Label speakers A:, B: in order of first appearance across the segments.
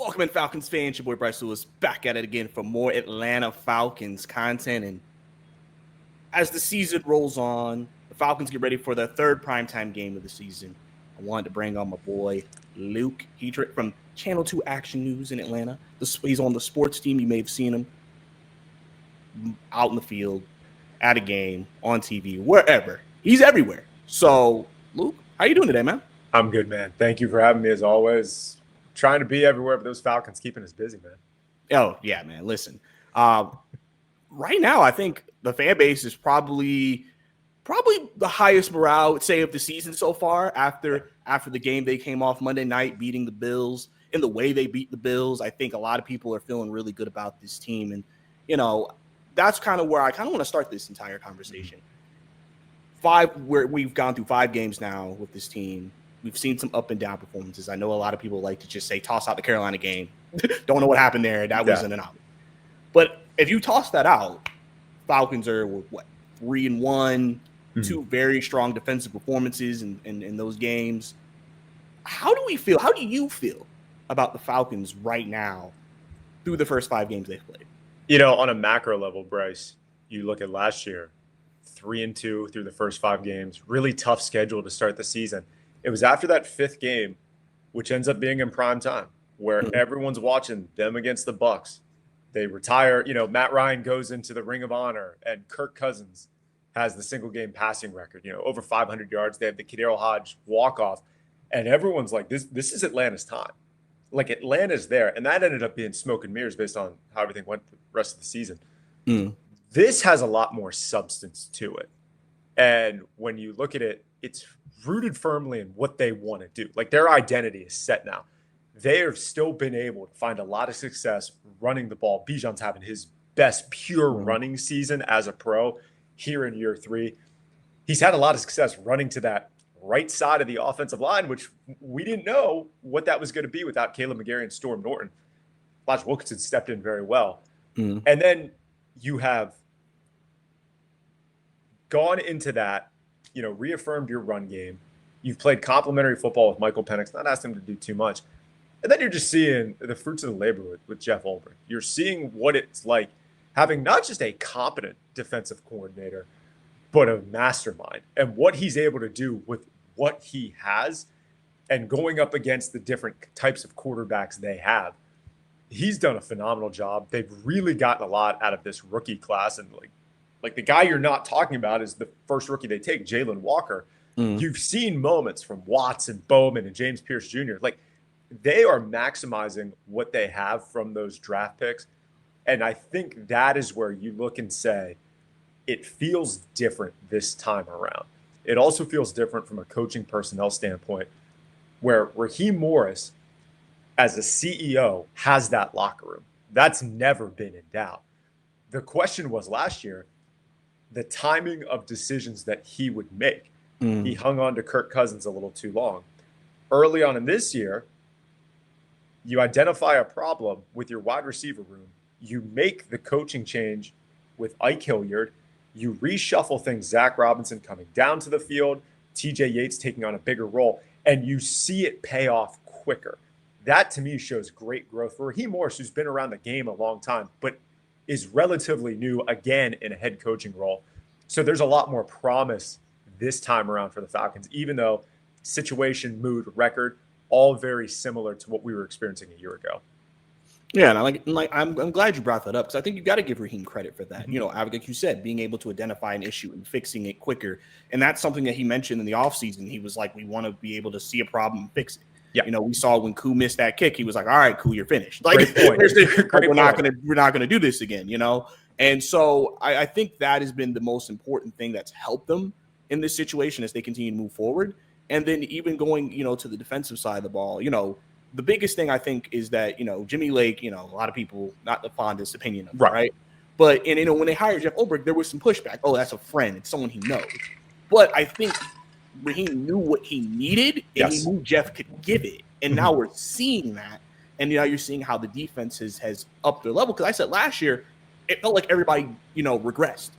A: Welcome in, Falcons fans. Your boy Bryce Lewis back at it again for more Atlanta Falcons content. And as the season rolls on, the Falcons get ready for their third primetime game of the season. I wanted to bring on my boy Luke Hetrick from Channel 2 Action News in Atlanta. He's on the sports team. You may have seen him out in the field, at a game, on TV, wherever. He's everywhere. So, Luke, how you doing today, man?
B: I'm good, man. Thank you for having me as always. Trying to be everywhere, but those Falcons keeping us busy, man.
A: Oh, yeah, man. Listen, right now, I think the fan base is probably the highest morale, I would say, of the season so far after the game they came off Monday night, beating the Bills. In the way they beat the Bills, I think a lot of people are feeling really good about this team. And, you know, that's kind of where I kind of want to start this entire conversation. We've gone through 5 games now with this team. We've seen some up and down performances. I know a lot of people like to just say, toss out the Carolina game. Don't know what happened there. That was an anomaly. But if you toss that out, Falcons are, 3-1, 2 very strong defensive performances in those games. How do we feel? How do you feel about the Falcons right now through the first 5 games they've played?
B: You know, on a macro level, Bryce, you look at last year, 3-2 through the first 5 games, really tough schedule to start the season. It was after that 5th game, which ends up being in prime time, where everyone's watching them against the Bucs. They retire. You know, Matt Ryan goes into the Ring of Honor, and Kirk Cousins has the single-game passing record. You know, over 500 yards. They have the Kadarius Hodge walk-off, and everyone's like, "This is Atlanta's time." Like, Atlanta's there, and that ended up being smoke and mirrors based on how everything went the rest of the season. This has a lot more substance to it, and when you look at it, it's rooted firmly in what they want to do. Like, their identity is set now. They have still been able to find a lot of success running the ball. Bijan's having his best pure running season as a pro here in year 3. He's had a lot of success running to that right side of the offensive line, which we didn't know what that was going to be without Caleb McGarry and Storm Norton. Elijah Wilkinson stepped in very well. And then you have gone into that, you know, reaffirmed your run game. You've played complementary football with Michael Penix, not asked him to do too much. And then you're just seeing the fruits of the labor with Jeff Ulbrich. You're seeing what it's like having not just a competent defensive coordinator, but a mastermind, and what he's able to do with what he has and going up against the different types of quarterbacks they have. He's done a phenomenal job. They've really gotten a lot out of this rookie class. And like the guy you're not talking about is the first rookie they take, Jalen Walker. You've seen moments from Watts and Bowman and James Pierce Jr. Like, they are maximizing what they have from those draft picks. And I think that is where you look and say, it feels different this time around. It also feels different from a coaching personnel standpoint, where Raheem Morris, as a CEO, has that locker room. That's never been in doubt. The question was last year, the timing of decisions that he would make. He hung on to Kirk Cousins a little too long. Early on in this year, you identify a problem with your wide receiver room. You make the coaching change with Ike Hilliard. You reshuffle things, Zach Robinson coming down to the field, TJ Yates taking on a bigger role, and you see it pay off quicker. That, to me, shows great growth for Raheem Morris, who's been around the game a long time, but is relatively new, again, in a head coaching role. So there's a lot more promise this time around for the Falcons, even though situation, mood, record, all very similar to what we were experiencing a year ago.
A: Yeah, and I'm glad you brought that up, because I think you got to give Raheem credit for that. You know, like you said, being able to identify an issue and fixing it quicker. And that's something that he mentioned in the offseason. He was like, we want to be able to see a problem and fix it. Yeah. You know, we saw when Koo missed that kick, he was like, all right, Koo, you're finished. Like, we're not gonna do this again, you know? And so I think that has been the most important thing that's helped them in this situation as they continue to move forward. And then even going, you know, to the defensive side of the ball, you know, the biggest thing I think is that, you know, Jimmy Lake, you know, a lot of people not the fondest opinion of, right? But, and, you know, when they hired Jeff Ulbrich, there was some pushback. Oh, that's a friend. It's someone he knows. But I think Raheem knew what he needed, and he knew Jeff could give it. And now we're seeing that. And now you're seeing how the defense has upped their level. Because I said last year, it felt like everybody, you know, regressed.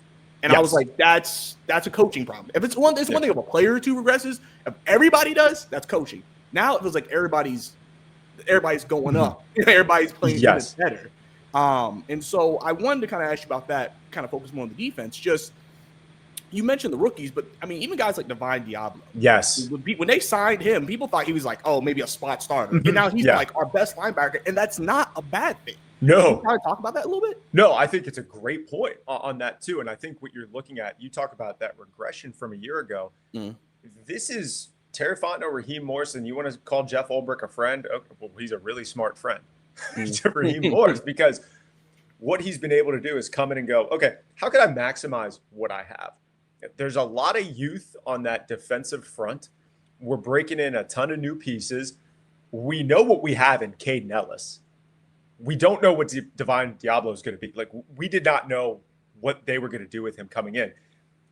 A: And I was like, that's a coaching problem. If it's one thing if a player or two regresses, if everybody does, that's coaching. Now it feels like everybody's everybody's going up. Everybody's playing
B: Yes.
A: better. And so I wanted to kind of ask you about that, kind of focus more on the defense. Just, you mentioned the rookies, but I mean, even guys like Divine Diablo.
B: Yes.
A: When they signed him, people thought he was like, oh, maybe a spot starter. And now he's like our best linebacker. And that's not a bad thing.
B: No.
A: Can you kind of talk about that a little bit?
B: No, I think it's a great point on that too. And I think what you're looking at, you talk about that regression from a year ago. This is Terry Fontenot, Raheem Morrison. You want to call Jeff Ulbrich a friend? Okay, well, he's a really smart friend to Raheem Morris, because what he's been able to do is come in and go, okay, how can I maximize what I have? There's a lot of youth on that defensive front. We're breaking in a ton of new pieces. We know what we have in Caden Ellis. We don't know what Divine Diablo is going to be. Like, we did not know what they were going to do with him coming in.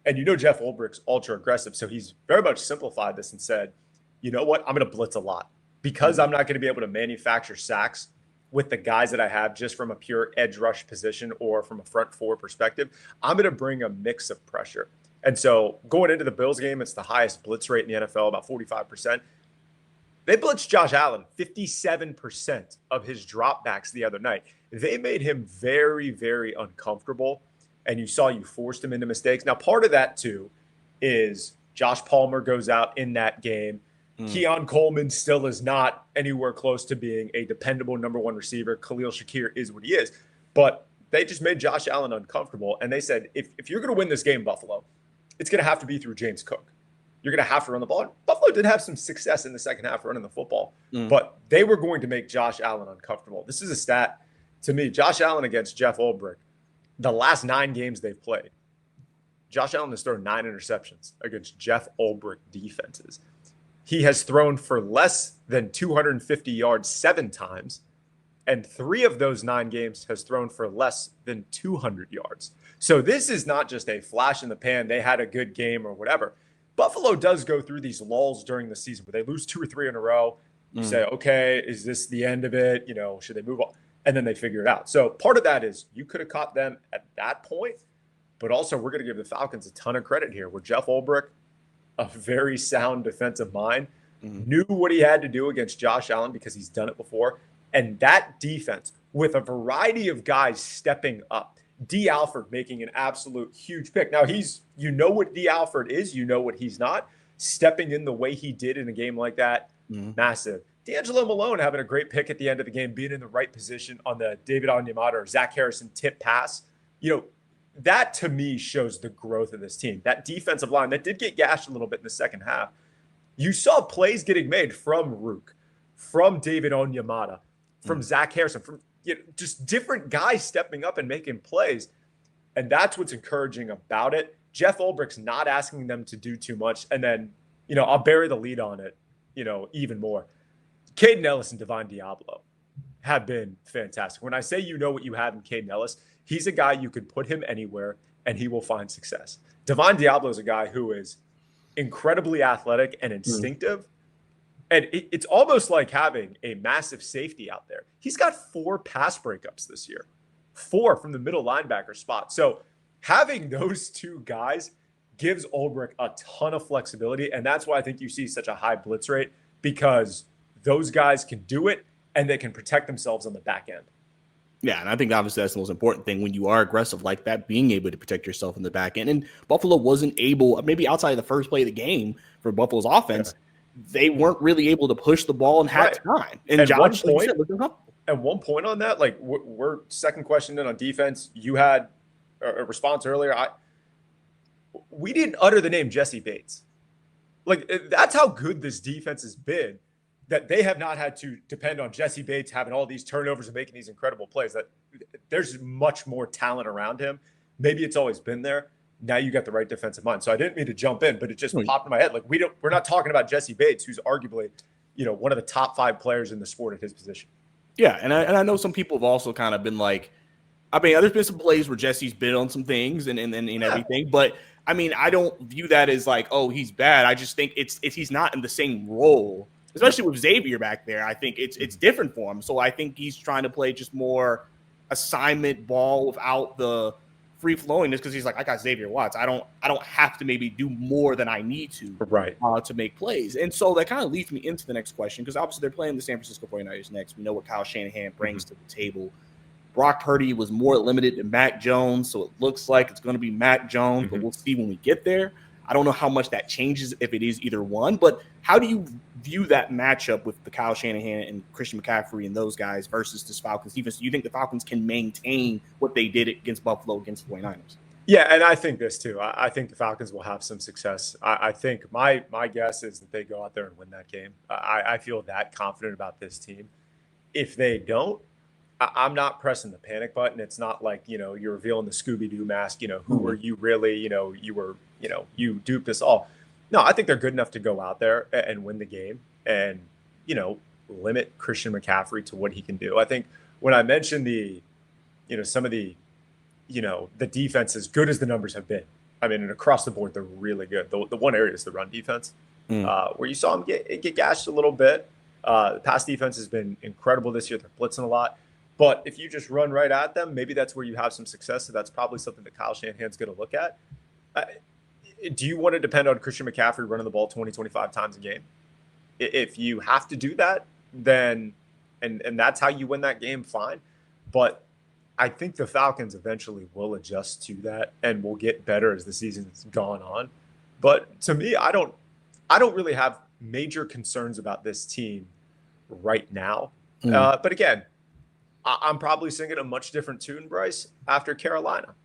B: And you know Jeff Ulbrich's ultra aggressive, so he's very much simplified this and said, you know what, I'm going to blitz a lot. Because I'm not going to be able to manufacture sacks with the guys that I have just from a pure edge rush position or from a front four perspective, I'm going to bring a mix of pressure. And so going into the Bills game, it's the highest blitz rate in the NFL, about 45%. They blitzed Josh Allen 57% of his dropbacks the other night. They made him very, very uncomfortable, and you forced him into mistakes. Now, part of that, too, is Josh Palmer goes out in that game. Keon Coleman still is not anywhere close to being a dependable number one receiver. Khalil Shakir is what he is. But they just made Josh Allen uncomfortable, and they said, if you're going to win this game, Buffalo, it's going to have to be through James Cook. You're going to have to run the ball. Buffalo did have some success in the second half running the football, but they were going to make Josh Allen uncomfortable. This is a stat to me. Josh Allen against Jeff Ulbrich, the last 9 games they've played, Josh Allen has thrown 9 interceptions against Jeff Ulbrich defenses. He has thrown for less than 250 yards 7 times, and 3 of those 9 games has thrown for less than 200 yards. So this is not just a flash in the pan, they had a good game or whatever. Buffalo does go through these lulls during the season where they lose 2 or 3 in a row. You say, okay, is this the end of it? You know, should they move on? And then they figure it out. So part of that is you could have caught them at that point, but also we're going to give the Falcons a ton of credit here where Jeff Ulbrich, a very sound defensive mind, knew what he had to do against Josh Allen because he's done it before. And that defense, with a variety of guys stepping up, D. Alford making an absolute huge pick. Now, you know what D. Alford is, you know what he's not. Stepping in the way he did in a game like that, massive. D'Angelo Malone having a great pick at the end of the game, being in the right position on the David Onyemata or Zach Harrison tip pass. You know, that to me shows the growth of this team. That defensive line that did get gashed a little bit in the second half. You saw plays getting made from Rook, from David Onyemata, from Zach Harrison, from just different guys stepping up and making plays. And that's what's encouraging about it. Jeff Ulbrich's not asking them to do too much. And then, I'll bury the lead on it, even more. Caden Ellis and Divine Diablo have been fantastic. When I say you know what you have in Caden Ellis, he's a guy you could put him anywhere and he will find success. Divine Diablo is a guy who is incredibly athletic and instinctive. And it's almost like having a massive safety out there. He's got 4 pass breakups this year, 4 from the middle linebacker spot. So having those 2 guys gives Ulbrich a ton of flexibility. And that's why I think you see such a high blitz rate, because those guys can do it and they can protect themselves on the back end.
A: Yeah, and I think obviously that's the most important thing when you are aggressive like that, being able to protect yourself in the back end. And Buffalo wasn't able, maybe outside of the first play of the game for Buffalo's offense, they weren't really able to push the ball and had time. And Josh,
B: at one point on that, like we're second question in on defense. You had a response earlier. We didn't utter the name Jesse Bates. Like, that's how good this defense has been, that they have not had to depend on Jesse Bates having all these turnovers and making these incredible plays. That there's much more talent around him. Maybe it's always been there. Now you got the right defensive mind. So I didn't mean to jump in, but it just popped in my head. Like, we're not talking about Jesse Bates, who's arguably, one of the top 5 players in the sport at his position.
A: Yeah, and I know some people have also kind of been like, there's been some plays where Jesse's bid on some things and everything, but I don't view that as like, oh, he's bad. I just think it's he's not in the same role, especially with Xavier back there. I think it's different for him. So I think he's trying to play just more assignment ball without the free flowing is because he's like, I got Xavier Watts. I don't have to maybe do more than I need to to make plays. And so that kind of leads me into the next question, because obviously they're playing the San Francisco 49ers next. We know what Kyle Shanahan brings to the table. Brock Purdy was more limited than Mac Jones, so it looks like it's going to be Mac Jones, but we'll see when we get there. I don't know how much that changes if it is either one, but how do you view that matchup with the Kyle Shanahan and Christian McCaffrey and those guys versus this Falcons defense? Do you think the Falcons can maintain what they did against Buffalo against the 49ers?
B: Yeah, and I think this too. I think the Falcons will have some success. I think my guess is that they go out there and win that game. I feel that confident about this team. If they don't, I'm not pressing the panic button. It's not like, you're revealing the Scooby-Doo mask, who were you really, you duped us all. No, I think they're good enough to go out there and win the game and, limit Christian McCaffrey to what he can do. I think when I mentioned some of the defense, as good as the numbers have been, I mean, and across the board, they're really good. The one area is the run defense, where you saw them get gashed a little bit. The pass defense has been incredible this year. They're blitzing a lot. But if you just run right at them, maybe that's where you have some success. So that's probably something that Kyle Shanahan's going to look at. Do you want to depend on Christian McCaffrey running the ball 20, 25 times a game? If you have to do that, then and that's how you win that game, fine. But I think the Falcons eventually will adjust to that and will get better as the season's gone on. But to me, I don't really have major concerns about this team right now. But again, I'm probably singing a much different tune, Bryce, after Carolina.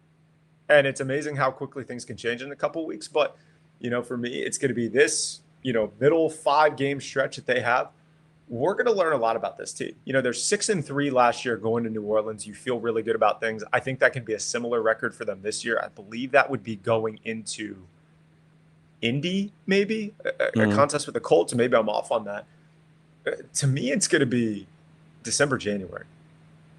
B: And it's amazing how quickly things can change in a couple of weeks. But, for me, it's going to be this, middle 5-game stretch that they have. We're going to learn a lot about this team. They're 6-3 last year going to New Orleans. You feel really good about things. I think that can be a similar record for them this year. I believe that would be going into Indy, maybe, a contest with the Colts. Maybe I'm off on that. To me, it's going to be December, January.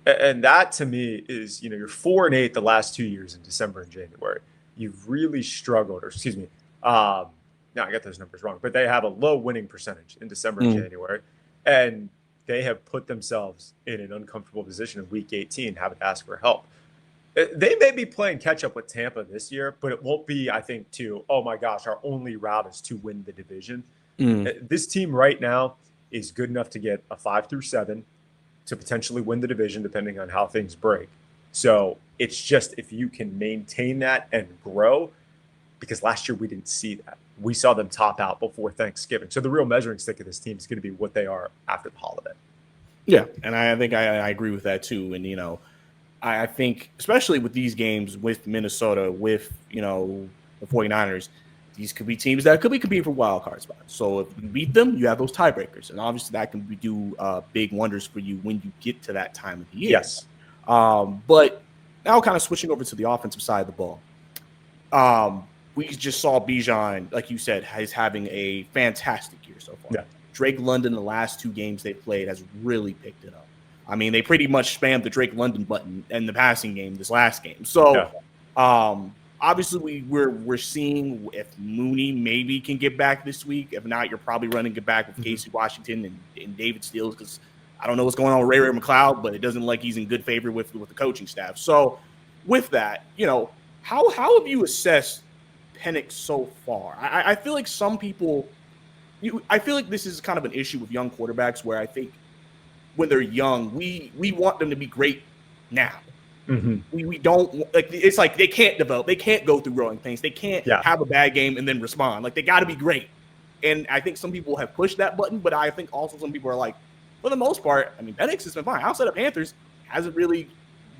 B: And that to me is, you're 4-8 the last 2 years in December and January. You've really struggled, or excuse me. Now I got those numbers wrong, but they have a low winning percentage in December and January. And they have put themselves in an uncomfortable position in week 18, having to ask for help. They may be playing catch up with Tampa this year, but it won't be, I think, oh my gosh, our only route is to win the division. This team right now is good enough to get a 5-7 to potentially win the division, depending on how things break. So it's just if you can maintain that and grow, because last year we didn't see that. We saw them top out before Thanksgiving. So the real measuring stick of this team is going to be what they are after the holiday.
A: Yeah, and I think I agree with that too. And, I think especially with these games with Minnesota, with, the 49ers, these could be teams that could be competing for wild card spots. So if you beat them, you have those tiebreakers. And obviously that can do big wonders for you when you get to that time of the year.
B: Yes.
A: But now kind of switching over to the offensive side of the ball. We just saw Bijan, like you said, is having a fantastic year so far.
B: Yeah.
A: Drake London, the last 2 games they played, has really picked it up. I mean, they pretty much spammed the Drake London button in the passing game this last game. So, obviously, we're seeing if Mooney maybe can get back this week. If not, you're probably running it back with Casey Washington and David Steele, because I don't know what's going on with Ray McLeod, but it doesn't look like he's in good favor with the coaching staff. So, with that, how have you assessed Penix so far? I feel like some people I feel like this is kind of an issue with young quarterbacks where I think when they're young, we want them to be great now. We don't like, it's like they can't develop, they can't go through growing pains, they can't have a bad game and then respond. Like, they got to be great. And I think some people have pushed that button, but I think also some people are like, for the most part, I mean, Penix has been fine. Outside of Panthers, hasn't really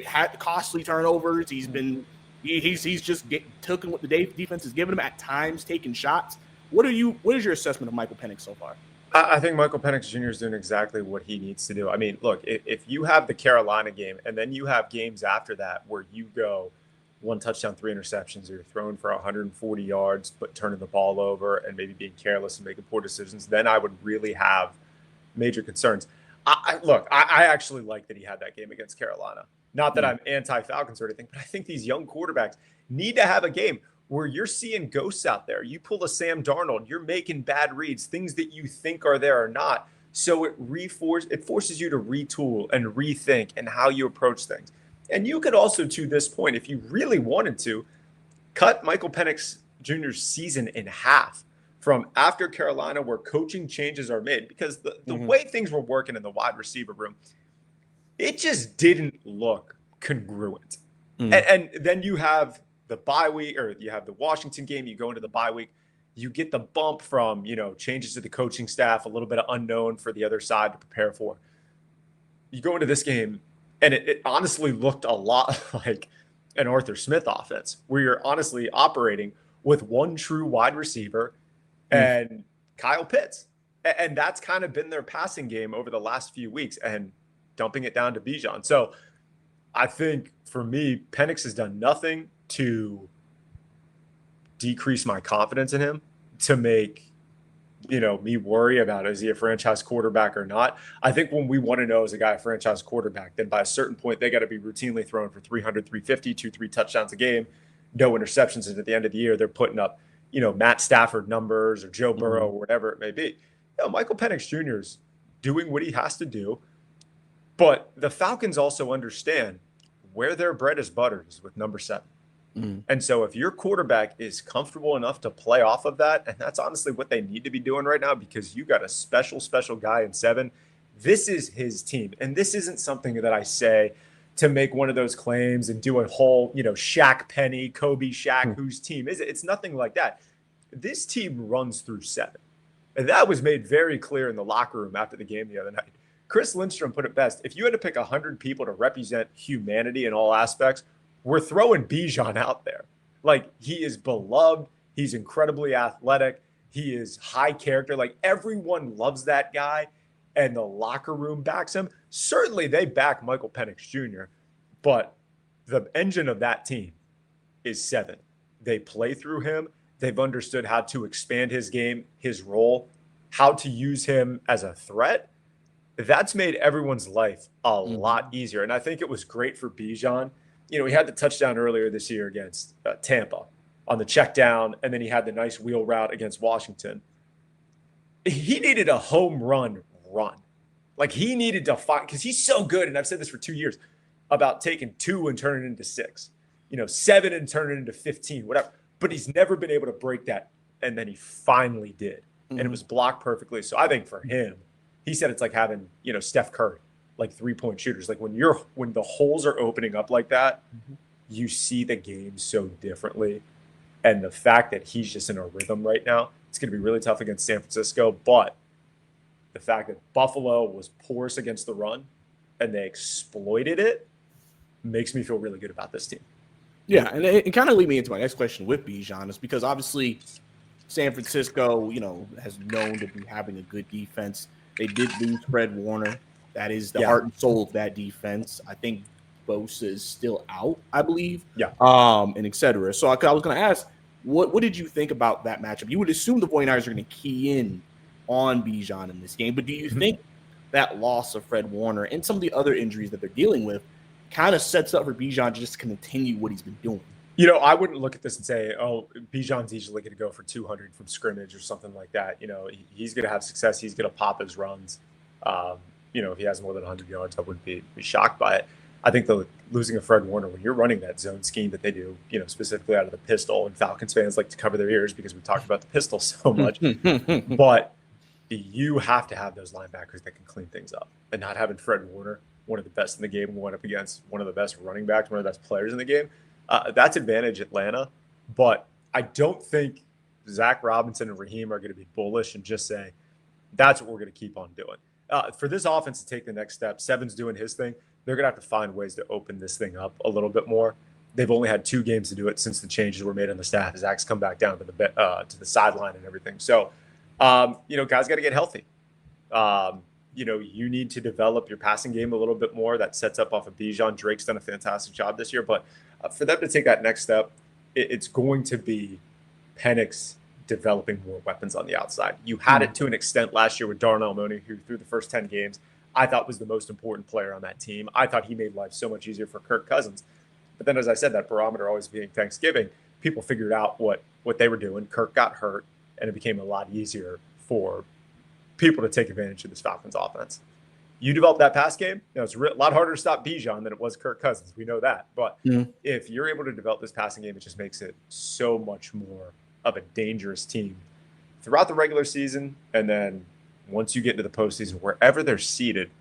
A: had costly turnovers. He's been he's just taking what the defense is giving him at times, taking shots. What is your assessment of Michael Penix so far?
B: I think Michael Penix Jr. is doing exactly what he needs to do. I mean, look, if you have the Carolina game and then you have games after that where you go 1 touchdown, 3 interceptions, or you're throwing for 140 yards but turning the ball over and maybe being careless and making poor decisions, then I would really have major concerns. I actually like that he had that game against Carolina. Not that I'm anti-Falcons or anything, but I think these young quarterbacks need to have a game where you're seeing ghosts out there. You pull a Sam Darnold, you're making bad reads, things that you think are there are not. So it forces you to retool and rethink and how you approach things. And you could also, to this point, if you really wanted to, cut Michael Penix Jr.'s season in half from after Carolina, where coaching changes are made, because the way things were working in the wide receiver room, it just didn't look congruent. And then you have the bye week, or you have the Washington game, you go into the bye week, you get the bump from, changes to the coaching staff, a little bit of unknown for the other side to prepare for. You go into this game, and it honestly looked a lot like an Arthur Smith offense, where you're honestly operating with one true wide receiver and Kyle Pitts. And that's kind of been their passing game over the last few weeks, and dumping it down to Bijan. So I think for me, Penix has done nothing to decrease my confidence in him, to make me worry about, is he a franchise quarterback or not. I think when we want to know, is a guy a franchise quarterback, then by a certain point, they got to be routinely throwing for 300, 350, 2-3 touchdowns a game, no interceptions. And at the end of the year, they're putting up, Matt Stafford numbers or Joe Burrow or whatever it may be. Michael Penix Jr. is doing what he has to do. But the Falcons also understand where their bread is buttered is with number 7. And so if your quarterback is comfortable enough to play off of that, and that's honestly what they need to be doing right now, because you got a special guy in 7. This is his team. And this isn't something that I say to make one of those claims and do a whole, Shaq Penny, Kobe Shaq, whose team is it? It's nothing like that. This team runs through 7. And that was made very clear in the locker room after the game the other night. Chris Lindstrom put it best. If you had to pick 100 people to represent humanity in all aspects, we're throwing Bijan out there. Like, he is beloved. He's incredibly athletic. He is high character. Like, everyone loves that guy, and the locker room backs him. Certainly they back Michael Penix Jr., but the engine of that team is 7. They play through him. They've understood how to expand his game, his role, how to use him as a threat. That's made everyone's life a lot easier. And I think it was great for Bijan. He had the touchdown earlier this year against Tampa on the check down, and then he had the nice wheel route against Washington. He needed a home run. Like, he needed to find, because he's so good, and I've said this for 2 years, about taking 2 and turning it into 6, 7 and turning it into 15, whatever. But he's never been able to break that, and then he finally did. And it was blocked perfectly. So I think for him, he said it's like having, Steph Curry, like 3-point shooters. Like, when the holes are opening up like that, you see the game so differently. And the fact that he's just in a rhythm right now, it's going to be really tough against San Francisco. But the fact that Buffalo was porous against the run and they exploited it makes me feel really good about this team.
A: Yeah, and it kind of lead me into my next question with Bijan, is because obviously San Francisco, has known to be having a good defense. They did lose Fred Warner. That is the heart and soul of that defense. I think Bosa is still out, I believe.
B: Yeah.
A: And et cetera. So I was going to ask, what did you think about that matchup? You would assume the 49ers are going to key in on Bijan in this game, but do you think that loss of Fred Warner and some of the other injuries that they're dealing with kind of sets up for Bijan to just continue what he's been doing?
B: I wouldn't look at this and say, oh, Bijan's easily going to go for 200 from scrimmage or something like that. He's going to have success. He's going to pop his runs. If he has more than 100 yards, I wouldn't be shocked by it. I think the losing of Fred Warner, when you're running that zone scheme that they do, specifically out of the pistol, and Falcons fans like to cover their ears because we talked about the pistol so much, but you have to have those linebackers that can clean things up. And not having Fred Warner, one of the best in the game, going up against one of the best running backs, one of the best players in the game, that's advantage Atlanta. But I don't think Zach Robinson and Raheem are going to be bullish and just say, that's what we're going to keep on doing. For this offense to take the next step, Seven's doing his thing. They're going to have to find ways to open this thing up a little bit more. They've only had 2 games to do it since the changes were made on the staff. Zach's come back down to the sideline and everything. So, guys got to get healthy. You need to develop your passing game a little bit more. That sets up off of Bijan. Drake's done a fantastic job this year. But for them to take that next step, it's going to be Penix developing more weapons on the outside. You had it to an extent last year with Darnell Mooney, who through the first 10 games, I thought was the most important player on that team. I thought he made life so much easier for Kirk Cousins. But then, as I said, that barometer always being Thanksgiving, people figured out what they were doing. Kirk got hurt, and it became a lot easier for people to take advantage of this Falcons offense. You develop that pass game. It's a lot harder to stop Bijan than it was Kirk Cousins. We know that. But if you're able to develop this passing game, it just makes it so much more of a dangerous team throughout the regular season. And then once you get into the postseason, wherever they're seated,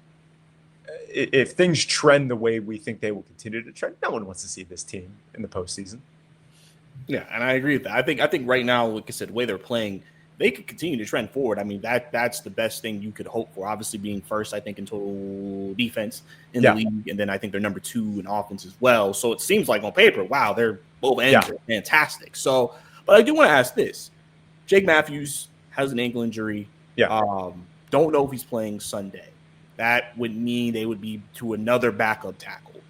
B: if things trend the way we think they will continue to trend, no one wants to see this team in the postseason.
A: Yeah, and I agree with that. I think right now, like I said, the way they're playing, they could continue to trend forward. I mean, that's the best thing you could hope for. Obviously, being first, I think, in total defense in the league, and then I think they're number 2 in offense as well. So it seems like on paper, wow, they're both ends are fantastic. So, but I do want to ask this: Jake Matthews has an ankle injury.
B: Yeah.
A: Don't know if he's playing Sunday. That would mean they would be to another backup tackle.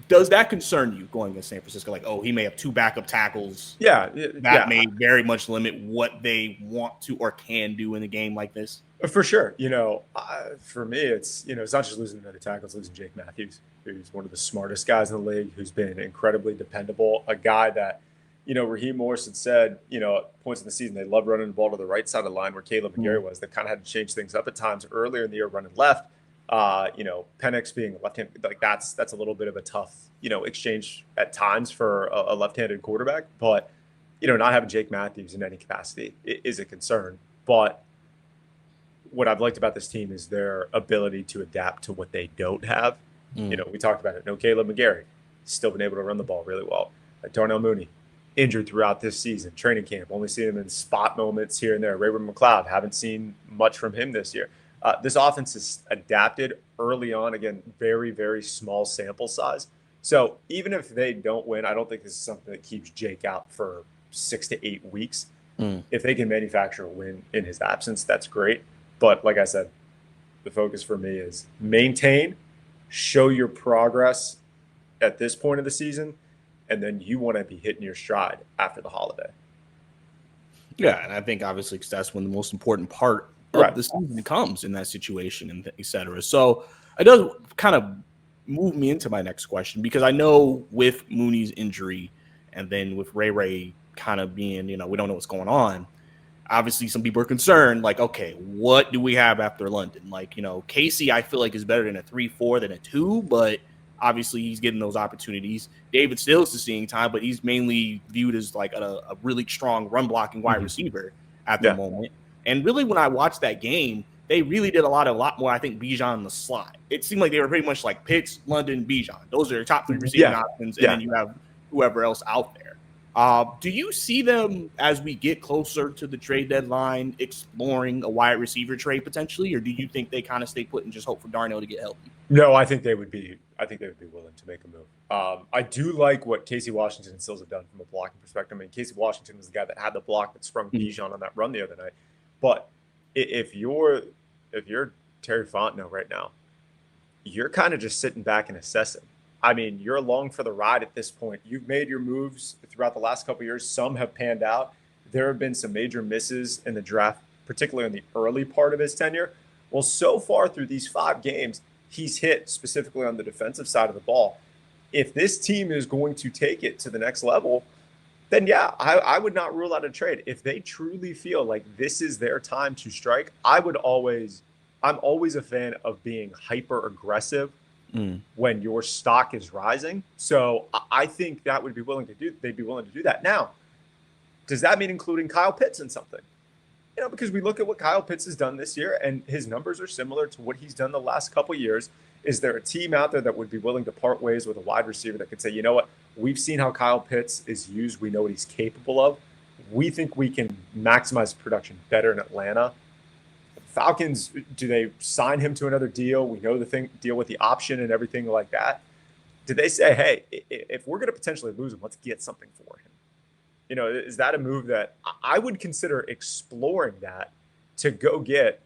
A: Does that concern you going against San Francisco? Like, oh, he may have 2 backup tackles.
B: That
A: may very much limit what they want to or can do in a game like this.
B: For sure. For me, it's not just losing another tackle, it's losing Jake Matthews, who's one of the smartest guys in the league, who's been incredibly dependable, a guy that, Raheem Morris had said, at points in the season, they love running the ball to the right side of the line where Caleb McGarry was. They kind of had to change things up at times earlier in the year, running left. Penix being a left-hand, like that's a little bit of a tough, exchange at times for a left-handed quarterback. But, not having Jake Matthews in any capacity is a concern. But what I've liked about this team is their ability to adapt to what they don't have. We talked about it. No Caleb McGarry, still been able to run the ball really well. Darnell Mooney, injured throughout this season, training camp, only seen him in spot moments here and there. Rayburn McLeod, haven't seen much from him this year. This offense is adapted early on. Again, very, very small sample size. So even if they don't win, I don't think this is something that keeps Jake out for 6 to 8 weeks. If they can manufacture a win in his absence, that's great. But like I said, the focus for me is maintain, show your progress at this point of the season, and then you want to be hitting your stride after the holiday.
A: Yeah, and I think obviously because that's when the most important part of the season comes in that situation, and et cetera. So it does kind of move me into my next question, because I know with Mooney's injury and then with Ray kind of being, we don't know what's going on. Obviously, some people are concerned, like, okay, what do we have after London? Like, Casey, I feel like is better than a 3-4 than a 2, but obviously he's getting those opportunities. David Stills is seeing time, but he's mainly viewed as like a really strong run blocking wide receiver at the moment. And really, when I watched that game, they really did a lot more, I think, Bijan in the slot. It seemed like they were pretty much like Pitts, London, Bijan. Those are your top 3 receiving options, and then you have whoever else out there. Do you see them, as we get closer to the trade deadline, exploring a wide receiver trade potentially, or do you think they kind of stay put and just hope for Darnell to get healthy?
B: No, I think they would be willing to make a move. I do like what Casey Washington and Stills have done from a blocking perspective. I mean, Casey Washington was the guy that had the block that sprung Bijan on that run the other night. But if you're Terry Fontenot right now, you're kind of just sitting back and assessing. I mean, you're along for the ride at this point. You've made your moves throughout the last couple of years. Some have panned out. There have been some major misses in the draft, particularly in the early part of his tenure. Well, so far through these 5 games, he's hit specifically on the defensive side of the ball. If this team is going to take it to the next level, then yeah, I would not rule out a trade. If they truly feel like this is their time to strike, I'm always a fan of being hyper aggressive when your stock is rising. So I think that would be they'd be willing to do that. Now, does that mean including Kyle Pitts in something? Because we look at what Kyle Pitts has done this year, and his numbers are similar to what he's done the last couple of years. Is there a team out there that would be willing to part ways with a wide receiver that could say, you know what, we've seen how Kyle Pitts is used. We know what he's capable of. We think we can maximize production better in Atlanta. Falcons, do they sign him to another deal? We know deal with the option and everything like that. Did they say, hey, if we're going to potentially lose him, let's get something for him? Is that a move that I would consider exploring, that to go get,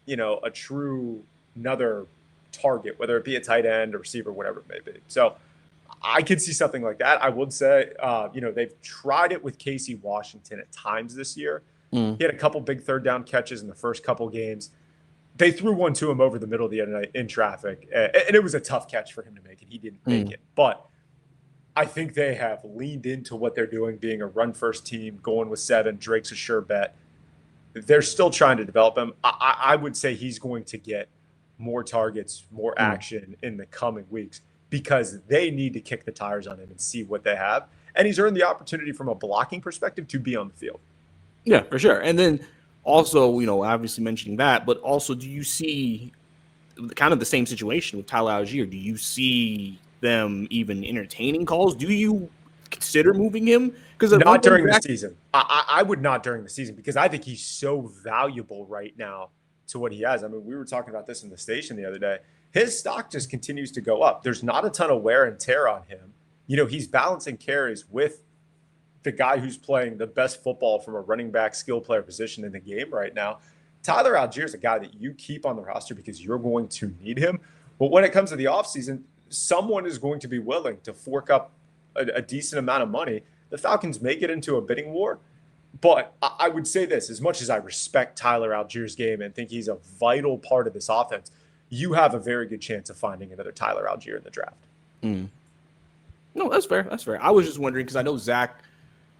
B: a true another target, whether it be a tight end or receiver, whatever it may be. So I could see something like that. I would say, they've tried it with Casey Washington at times this year. He had a couple big 3rd down catches in the first couple games. They threw one to him over the middle of the other night in traffic, and it was a tough catch for him to make, and he didn't make it. But I think they have leaned into what they're doing, being a run-first team, going with 7. Drake's a sure bet. they're still trying to develop him. I would say he's going to get more targets, more action in the coming weeks because they need to kick the tires on him and see what they have. And he's earned the opportunity from a blocking perspective to be on the field.
A: Yeah, for sure. And then also, obviously mentioning that, but also do you see kind of the same situation with Tyler Algier? Do you see them even entertaining calls? Do you consider moving him? Because
B: not during the season. I would not during the season because I think he's so valuable right now to what he has. I mean, we were talking about this in the station the other day. His stock just continues to go up. There's not a ton of wear and tear on him. He's balancing carries with the guy who's playing the best football from a running back skill player position in the game right now. Tyler Algier is a guy that you keep on the roster because you're going to need him. But when it comes to the offseason, someone is going to be willing to fork up a decent amount of money. The Falcons may get into a bidding war, but I would say this, as much as I respect Tyler Algier's game and think he's a vital part of this offense, you have a very good chance of finding another Tyler Algier in the draft.
A: No, that's fair. That's fair. I was just wondering because I know Zach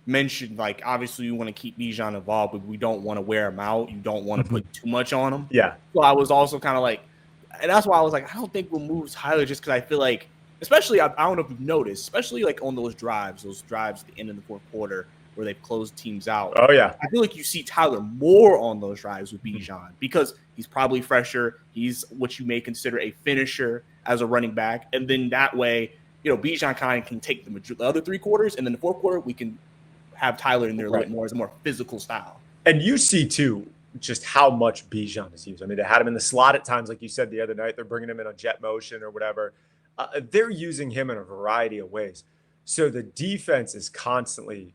A: mentioned, obviously you want to keep Bijan involved, but we don't want to wear him out. You don't want to put too much on him.
B: Yeah.
A: So I was also kind of and that's why I was I don't think we'll move Tyler just because I feel especially, I don't know if you've noticed, especially on those drives at the end of the fourth quarter where they've closed teams out.
B: Oh, yeah.
A: I feel like you see Tyler more on those drives with Bijan because he's probably fresher. He's what you may consider a finisher as a running back. And then that way, Bijan kind of can take the other 3 quarters. And then the fourth quarter, we can have Tyler in there a little bit more as a more physical style.
B: And you see, too, just how much Bijan is used. I mean, they had him in the slot at times, like you said the other night. They're bringing him in on jet motion or whatever. They're using him in a variety of ways. So the defense is constantly,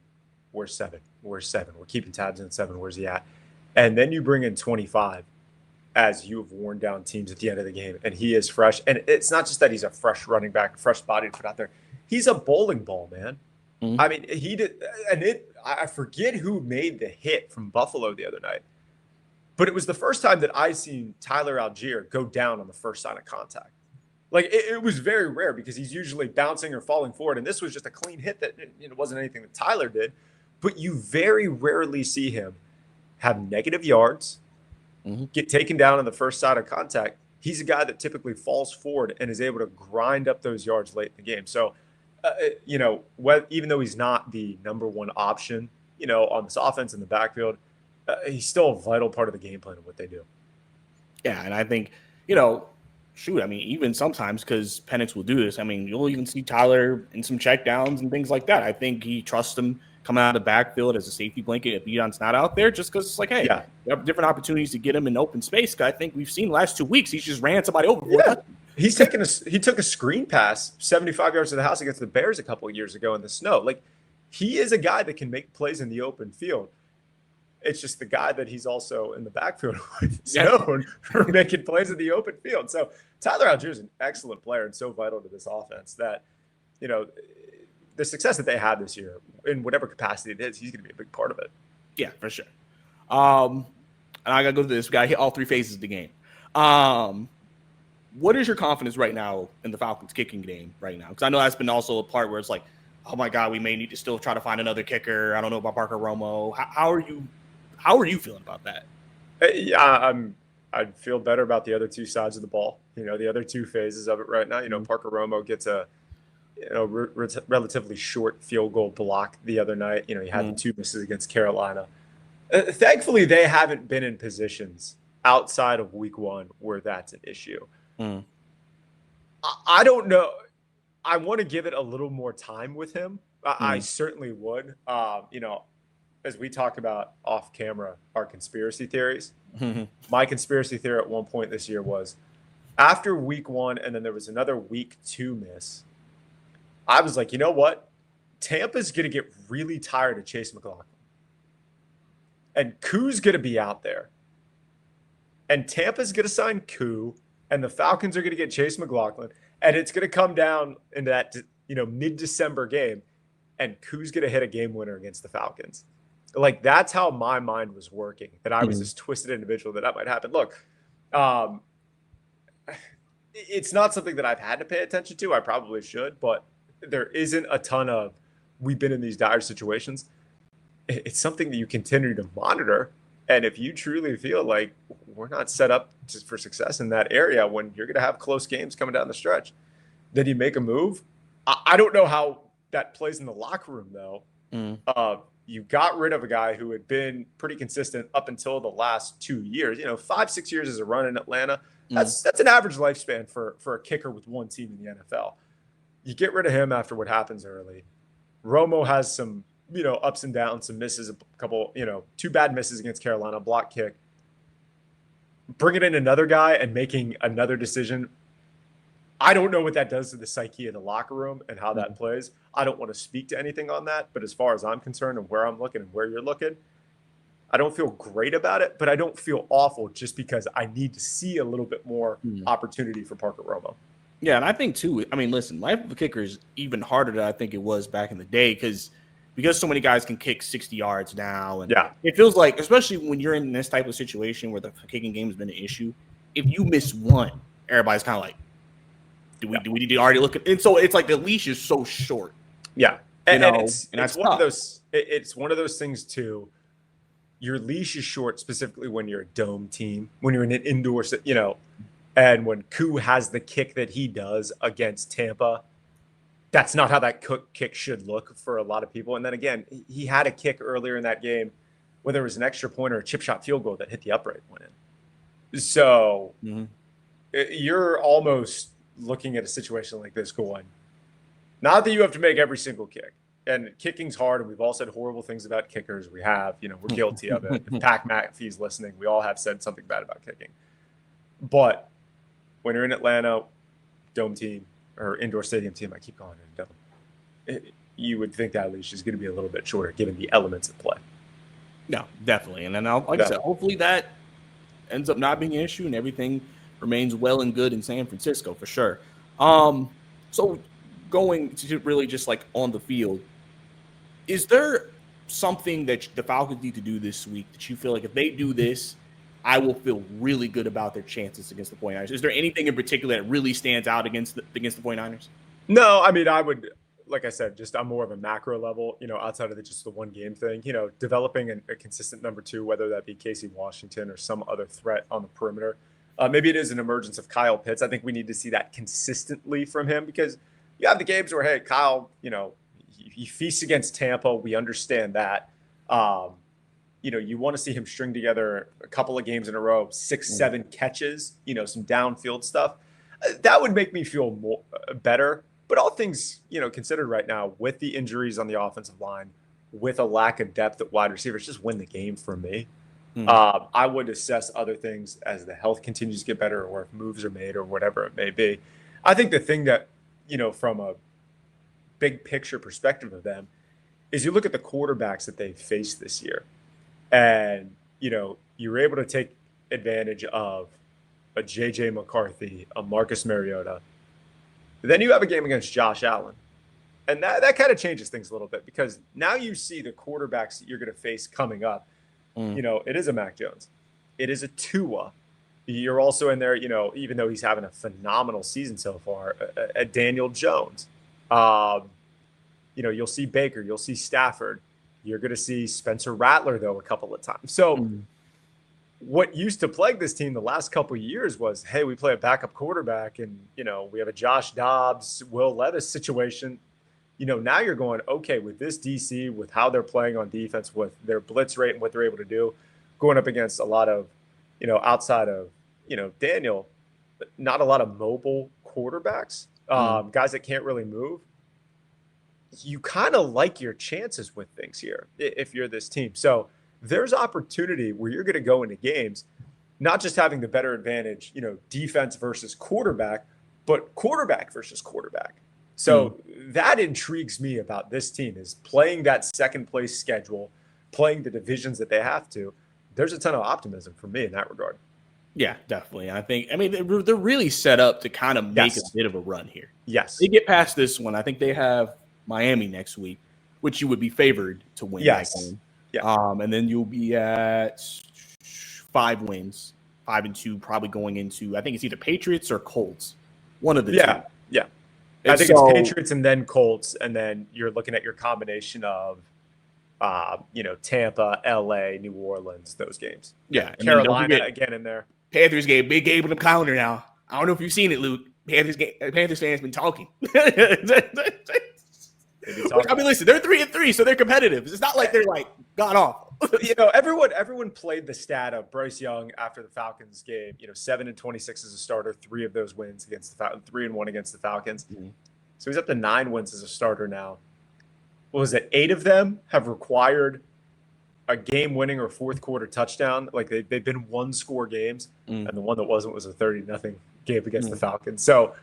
B: where's 7? Where's 7? We're keeping tabs on 7. Where's he at? And then you bring in 25 as you have worn down teams at the end of the game. And he is fresh. And it's not just that he's a fresh running back, a fresh body to put out there. He's a bowling ball, man. I mean, he did. And I forget who made the hit from Buffalo the other night. But it was the first time that I seen Tyler Algier go down on the first sign of contact. It was very rare because he's usually bouncing or falling forward. And this was just a clean hit that wasn't anything that Tyler did. But you very rarely see him have negative yards, get taken down on the first side of contact. He's a guy that typically falls forward and is able to grind up those yards late in the game. So, even though he's not the number one option, on this offense in the backfield, he's still a vital part of the game plan of what they do.
A: Yeah, and I think, even sometimes because Penix will do this, you'll even see Tyler in some checkdowns and things like that. I think he trusts him coming out of the backfield as a safety blanket if Bijan's not out there just because it's hey, you have different opportunities to get him in open space. I think we've seen the last 2 weeks, he's just ran somebody over.
B: Yeah. He took a screen pass 75 yards to the house against the Bears a couple of years ago in the snow. He is a guy that can make plays in the open field. It's just the guy that he's also in the backfield with is known for making plays in the open field. So Tyler Algier is an excellent player and so vital to this offense that, the success that they had this year in whatever capacity it is, he's going to be a big part of it.
A: Yeah, for sure. And I got to go to this. We got to hit all 3 phases of the game. What is your confidence right now in the Falcons kicking game right now? Because I know that's been also a part where it's oh my God, we may need to still try to find another kicker. I don't know about Parker Romo. How are you feeling about that?
B: I'd feel better about the other 2 sides of the ball. The other 2 phases of it right now. Parker Romo gets a relatively short field goal block the other night. He had the 2 misses against Carolina. Thankfully, they haven't been in positions outside of week 1 where that's an issue. I don't know. I want to give it a little more time with him. I certainly would. As we talk about off camera, our conspiracy theories, my conspiracy theory at one point this year was after week 1, and then there was another week 2 miss. I was like, you know what? Tampa's going to get really tired of Chase McLaughlin. And Koo's going to be out there. And Tampa's going to sign Koo. And the Falcons are going to get Chase McLaughlin. And it's going to come down into that, mid-December game. And Koo's going to hit a game winner against the Falcons. That's how my mind was working, that I was this twisted individual that might happen. Look, it's not something that I've had to pay attention to. I probably should, but there isn't a ton of we've been in these dire situations. It's something that you continue to monitor. And if you truly feel like we're not set up for success in that area when you're going to have close games coming down the stretch, then you make a move. I don't know how that plays in the locker room, though. You got rid of a guy who had been pretty consistent up until the last 2 years. 5-6 years as a run in Atlanta. That's an average lifespan for a kicker with one team in the NFL. You get rid of him after what happens early. Romo has some, ups and downs, some misses, a couple, 2 bad misses against Carolina, block kick. Bringing in another guy and making another decision, I don't know what that does to the psyche of the locker room and how that plays. I don't want to speak to anything on that, but as far as I'm concerned and where I'm looking and where you're looking, I don't feel great about it, but I don't feel awful just because I need to see a little bit more opportunity for Parker Romo.
A: Yeah, and I think too, listen, life of a kicker is even harder than I think it was back in the day because so many guys can kick 60 yards now. And it feels like, especially when you're in this type of situation where the kicking game has been an issue, if you miss one, everybody's kind of like, do we need to already look at? And so it's like the leash is so short.
B: Yeah, and it's one of those. It's one of those things too. Your leash is short, specifically when you're a dome team, when you're in an indoor, and when Koo has the kick that he does against Tampa. That's not how that kick should look for a lot of people. And then again, he had a kick earlier in that game, whether it was an extra point or a chip shot field goal that hit the upright and went in. So you're almost looking at a situation like this going, not that you have to make every single kick. And kicking's hard, and we've all said horrible things about kickers. We have, we're guilty of it. If Pac McAfee's listening, we all have said something bad about kicking. But when you're in Atlanta, dome team, or indoor stadium team, I keep calling it a dome, you would think that leash is going to be a little bit shorter given the elements at play.
A: No, definitely. And then, like I said, hopefully that ends up not being an issue and everything remains well and good in San Francisco for sure. So going to really just like on the field, is there something that the Falcons need to do this week that you feel like if they do this, I will feel really good about their chances against the 49ers? Is there anything in particular that really stands out against the 49ers?
B: No, I would, like I said, just on more of a macro level, outside of just the one game thing, developing a consistent number 2, whether that be Casey Washington or some other threat on the perimeter. Maybe it is an emergence of Kyle Pitts. I think we need to see that consistently from him because you have the games where, hey, Kyle, he feasts against Tampa. We understand that. You want to see him string together a couple of games in a row, 6-7 catches, some downfield stuff. That would make me feel better. But all things, considered right now, with the injuries on the offensive line, with a lack of depth at wide receivers, just win the game for me. I would assess other things as the health continues to get better or if moves are made or whatever it may be. I think the thing that, from a big picture perspective of them is you look at the quarterbacks that they've faced this year and, you're able to take advantage of a J.J. McCarthy, a Marcus Mariota. Then you have a game against Josh Allen. And that kind of changes things a little bit because now you see the quarterbacks that you're going to face coming up. It is a Mac Jones. It is a Tua. You're also in there, even though he's having a phenomenal season so far, a Daniel Jones. You'll see Baker. You'll see Stafford. You're going to see Spencer Rattler, though, a couple of times. So what used to plague this team the last couple of years was, hey, we play a backup quarterback and, we have a Josh Dobbs, Will Levis situation. Now you're going, okay, with this DC, with how they're playing on defense, with their blitz rate and what they're able to do, going up against a lot of, outside of, Daniel, not a lot of mobile quarterbacks, guys that can't really move. You kind of like your chances with things here if you're this team. So there's opportunity where you're going to go into games, not just having the better advantage, defense versus quarterback, but quarterback versus quarterback. So that intrigues me about this team is playing that second place schedule, playing the divisions that they have to. There's a ton of optimism for me in that regard.
A: Yeah, definitely. I think, they're really set up to kind of make a bit of a run here.
B: Yes.
A: They get past this one. I think they have Miami next week, which you would be favored to win that game. Yeah. And then you'll be at 5 wins, 5-2, probably going into, I think it's either Patriots or Colts. One of the two.
B: Yeah. I think it's Patriots and then Colts, and then you're looking at your combination of Tampa, LA, New Orleans, those games.
A: Yeah. And
B: Carolina again in there.
A: Panthers game, big game with the calendar now. I don't know if you've seen it, Luke. Panthers fans been talking. I mean, listen, they're 3-3, so they're competitive. It's not like they're like god awful.
B: Everyone played the stat of Bryce Young after the Falcons game. 7-26 as a starter, 3 of those wins against the Falcons, 3-1 against the Falcons. Mm-hmm. So he's up to 9 wins as a starter now. What was it? 8 of them have required a game-winning or fourth quarter touchdown. Like they've been 1-score games, and the one that wasn't was a 30-0 game against the Falcons. So,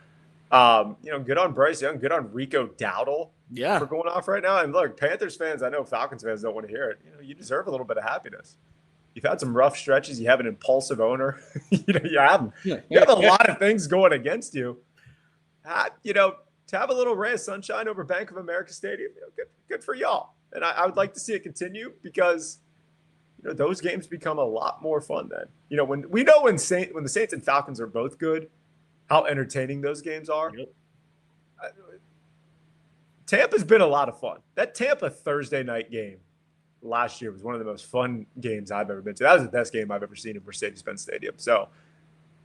B: good on Bryce Young, good on Rico Dowdle.
A: Yeah,
B: for going off right now. And look, Panthers fans, I know Falcons fans don't want to hear it. You deserve a little bit of happiness. You've had some rough stretches. You have an impulsive owner. You have a lot of things going against you. To have a little ray of sunshine over Bank of America Stadium, good for y'all. And I would like to see it continue because those games become a lot more fun then. When the Saints and Falcons are both good, how entertaining those games are. Yep. Tampa's been a lot of fun. That Tampa Thursday night game last year was one of the most fun games I've ever been to. That was the best game I've ever seen in Mercedes-Benz Stadium. So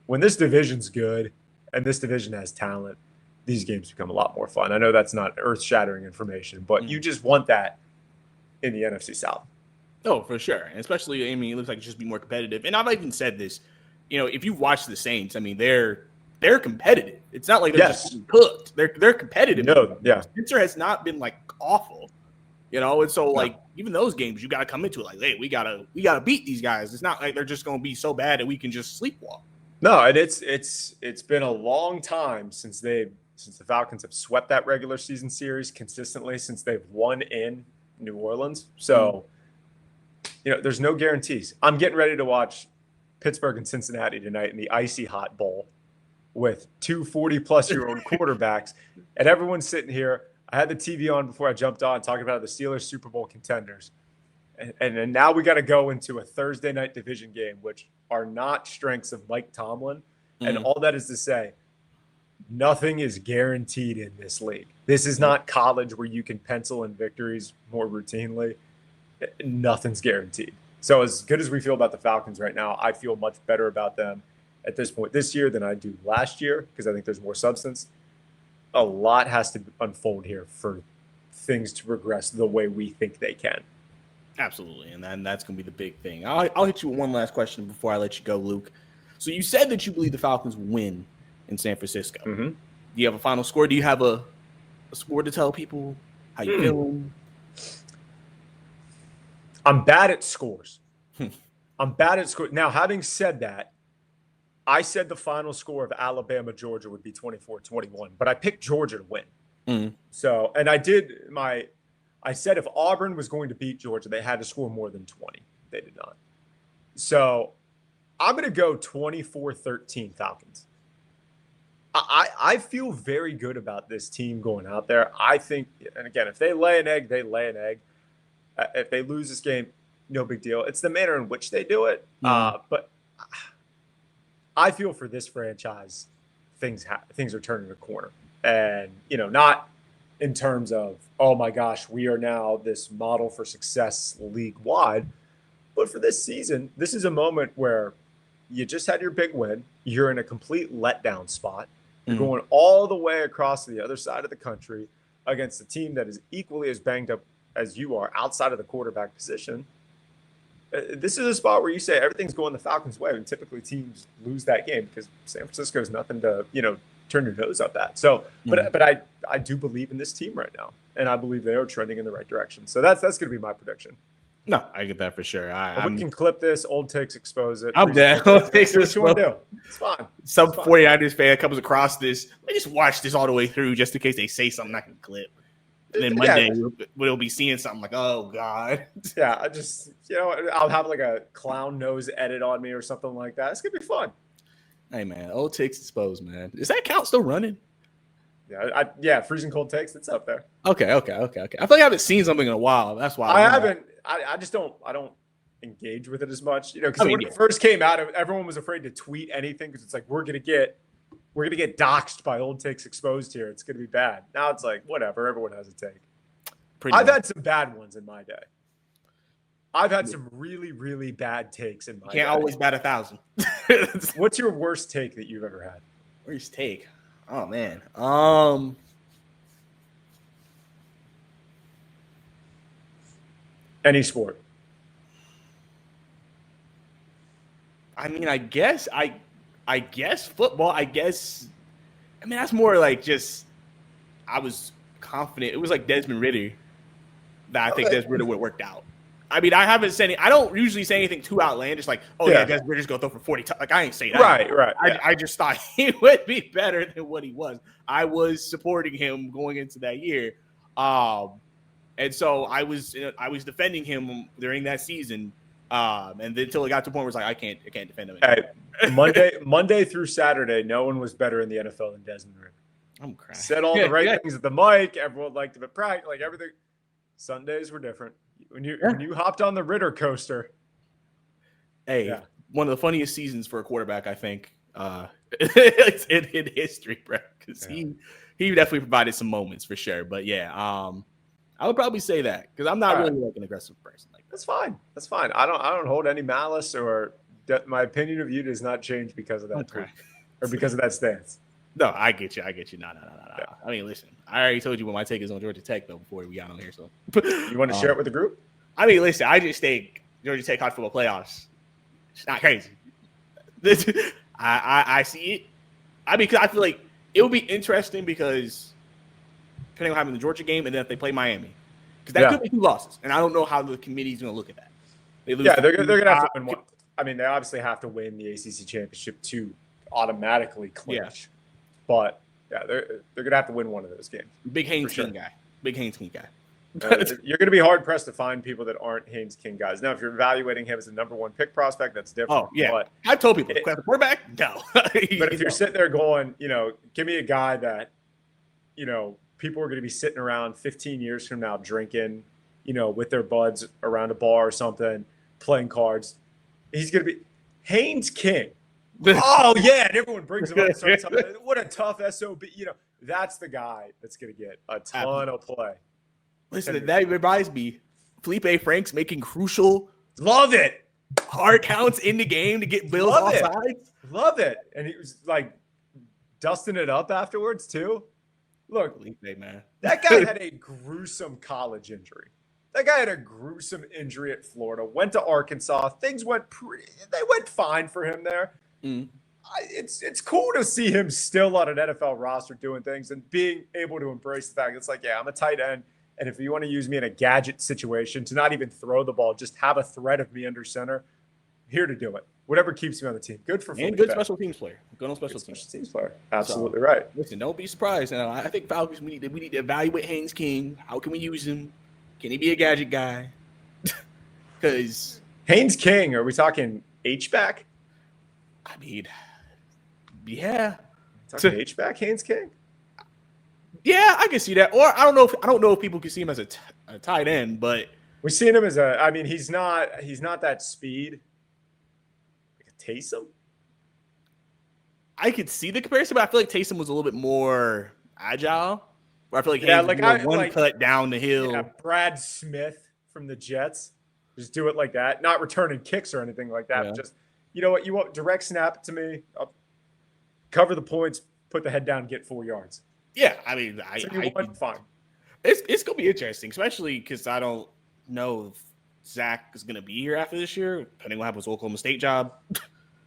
B: when this division's good and this division has talent, these games become a lot more fun. I know that's not earth-shattering information, but you just want that in the NFC South.
A: Oh, for sure. And especially, it looks like it's just be more competitive. And I've even said this, if you've watched the Saints, they're competitive. It's not like they're just cooked. They're competitive.
B: No, yeah.
A: Spencer has not been like awful, and so like even those games you got to come into it like, hey, we gotta beat these guys. It's not like they're just gonna be so bad that we can just sleepwalk.
B: No, and it's been a long time since the Falcons have swept that regular season series consistently since they've won in New Orleans. So there's no guarantees. I'm getting ready to watch Pittsburgh and Cincinnati tonight in the Icy Hot Bowl with 2 40-plus-year-old quarterbacks. And everyone's sitting here. I had the TV on before I jumped on talking about the Steelers Super Bowl contenders. And now we got to go into a Thursday night division game, which are not strengths of Mike Tomlin. And all that is to say, nothing is guaranteed in this league. This is not college where you can pencil in victories more routinely. Nothing's guaranteed. So as good as we feel about the Falcons right now, I feel much better about them at this point this year than I do last year because I think there's more substance. A lot has to unfold here for things to progress the way we think they can.
A: Absolutely, and that's going to be the big thing. I'll hit you with one last question before I let you go, Luke. So you said that you believe the Falcons win in San Francisco. Mm-hmm. Do you have a final score? Do you have a score to tell people how you feeling?
B: I'm bad at scores. Now, having said that, I said the final score of Alabama-Georgia would be 24-21, but I picked Georgia to win. Mm. So, and I said if Auburn was going to beat Georgia, they had to score more than 20. They did not. So I'm going to go 24-13 Falcons. I feel very good about this team going out there. I think, and again, if they lay an egg, they lay an egg. If they lose this game, no big deal. It's the manner in which they do it. But I feel for this franchise, things are turning a corner. And, not in terms of, oh my gosh, we are now this model for success league-wide. But for this season, this is a moment where you just had your big win. You're in a complete letdown spot. You're going all the way across to the other side of the country against a team that is equally as banged up as you are outside of the quarterback position. This is a spot where you say everything's going the Falcons' way, and typically teams lose that game because San Francisco is nothing to, turn your nose up at. So, but I do believe in this team right now, and I believe they are trending in the right direction. So that's going to be my prediction.
A: No, I get that for sure.
B: We can clip this. Old takes expose it.
A: I'm down. Old takes
B: what you want to do. It's fine.
A: Some 49ers fan comes across this. Let me just watch this all the way through just in case they say something I can clip. And then Monday we'll be seeing something like, oh God.
B: Yeah, I just I'll have like a clown nose edit on me or something like that. It's gonna be fun.
A: Hey man, old takes exposed, man. Is that account still running?
B: Yeah, freezing cold takes. It's up there.
A: Okay. I feel like I haven't seen something in a while. That's why
B: I haven't. I just don't. I don't engage with it as much. Because when it first came out, everyone was afraid to tweet anything because it's like we're gonna get doxxed by old takes exposed here. It's gonna be bad. Now it's like whatever. Everyone has a take. I've had some bad ones in my day. I've had some really, really bad takes in my
A: Can't
B: bag.
A: always bat 1,000.
B: What's your worst take that you've ever had?
A: Worst take? Oh man.
B: Any sport.
A: I mean, I guess football. I mean, that's more like just I was confident. It was like Desmond Ritter that I think Desmond Ritter would have worked out. I mean, I don't usually say anything too outlandish, like, oh yeah, Desmond Ritter's gonna throw for 40. Like, I ain't say that.
B: Right.
A: I just thought he would be better than what he was. I was supporting him going into that year, and so I was defending him during that season, and then until it got to the point where it's like I can't defend him anymore.
B: Hey, Monday through Saturday, no one was better in the NFL than Desmond Ritter.
A: I'm crying.
B: Said all the right things at the mic. Everyone liked him at practice. Like everything. Sundays were different. When you hopped on the Ritter coaster.
A: Hey, one of the funniest seasons for a quarterback, I think, in history, bro. Because he definitely provided some moments for sure. But yeah, I would probably say that because I'm not really like an aggressive person. Like
B: that's fine. That's fine. I don't hold any malice or my opinion of you does not change because of that or because of that stance.
A: No, I get you. No.
B: Yeah.
A: I mean, listen, I already told you what my take is on Georgia Tech though before we got on here. So
B: you want to share it with the group?
A: I mean, listen, I just think Georgia Tech college football playoffs. It's not crazy. I see it. I mean, because I feel like it would be interesting because depending on what happens in the Georgia game and then if they play Miami, because that could be 2 losses, and I don't know how the committee's going to look at that.
B: They're going to have to win one. I mean, they obviously have to win the ACC championship to automatically clinch.
A: Yeah.
B: But they're going to have to win one of those games.
A: Big Haynes King guy.
B: You're going to be hard pressed to find people that aren't Haynes King guys. Now, if you're evaluating him as a number 1 pick prospect, that's different.
A: Oh yeah,
B: but
A: I've told people, the quarterback, no.
B: But if you're sitting there going, give me a guy that, people are going to be sitting around 15 years from now drinking, with their buds around a bar or something, playing cards. He's going to be Haynes King. Oh yeah, and everyone brings him up and starts talking, what a tough SOB. That's the guy that's going to get a ton of play.
A: Listen, that reminds me, Felipe Franks making crucial,
B: love it,
A: hard counts in the game to get Bills offsides.
B: Love it, and he was like dusting it up afterwards too. Look,
A: Felipe, man,
B: that guy had a gruesome college injury. That guy had a gruesome injury at Florida. Went to Arkansas. Things went they went fine for him there. It's cool to see him still on an NFL roster doing things and being able to embrace the fact it's like, yeah, I'm a tight end. And if you want to use me in a gadget situation to not even throw the ball, just have a threat of me under center, here to do it. Whatever keeps me on the team. Good for
A: and good special teams player. Good on special teams
B: player. Absolutely right.
A: Listen, don't be surprised. Now, I think Falcons, we need to evaluate Haynes King. How can we use him? Can he be a gadget guy? Because
B: Haynes King, are we talking H-back?
A: I mean, yeah.
B: Talking H-back, Haynes King?
A: Yeah, I can see that. Or I don't know if people can see him as a tight end, but
B: we've seen him as he's not that speed. Like a Taysom?
A: I could see the comparison, but I feel like Taysom was a little bit more agile. Where I feel like one cut down the hill.
B: Yeah, Brad Smith from the Jets. Just do it like that. Not returning kicks or anything like that. Yeah. But just, you know what? You want direct snap it to me. I'll cover the points, put the head down, get 4 yards.
A: Yeah, I mean,
B: fine.
A: It's gonna be interesting, especially because I don't know if Zach is gonna be here after this year, depending on what happens with Oklahoma State job.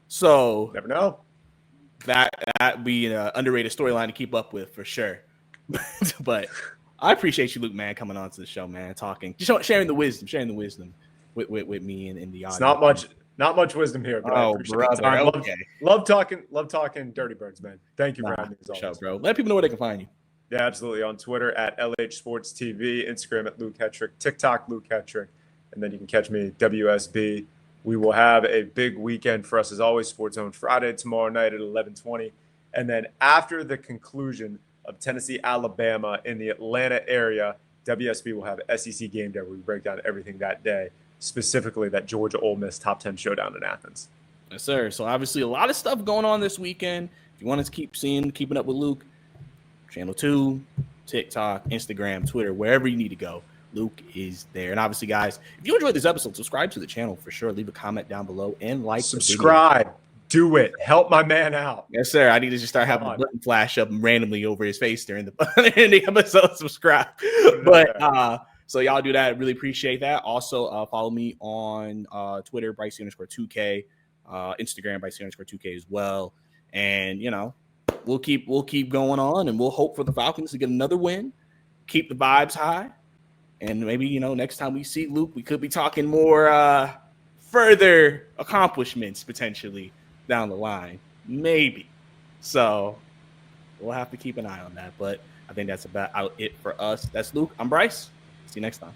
A: So
B: never know.
A: That be an underrated storyline to keep up with for sure. But I appreciate you, Luke, man, coming on to the show, man, talking, just sharing the wisdom with me and the audience.
B: It's not much wisdom here, but I appreciate it. Love talking Dirty Birds, man. Thank you for having me as always.
A: Bro. Let people know where they can find you.
B: Yeah, absolutely. On Twitter at LH Sports TV, Instagram at Luke Hetrick, TikTok Luke Hetrick, and then you can catch me WSB. We will have a big weekend for us as always. Sports Zone Friday tomorrow night at 11:20, and then after the conclusion of Tennessee, Alabama in the Atlanta area, WSB will have SEC Game Day where we break down everything that day, specifically that Georgia Ole Miss top 10 showdown in Athens.
A: Yes, sir. So obviously a lot of stuff going on this weekend. If you want to keeping up with Luke, Channel 2, TikTok, Instagram, Twitter, wherever you need to go. Luke is there. And obviously, guys, if you enjoyed this episode, subscribe to the channel for sure. Leave a comment down below and like
B: subscribe.
A: the video.
B: Do it. Help my man out.
A: Yes, sir. I need to just start having the button flash up randomly over his face during the episode. Subscribe. But so y'all do that. Really appreciate that. Also, follow me on Twitter, Bryce_2K, Instagram, Bryce_2K as well. And we'll keep going on, and we'll hope for the Falcons to get another win, keep the vibes high, and maybe next time we see Luke, we could be talking more further accomplishments potentially down the line, maybe. So we'll have to keep an eye on that. But I think that's about it for us. That's Luke. I'm Bryce. See you next time.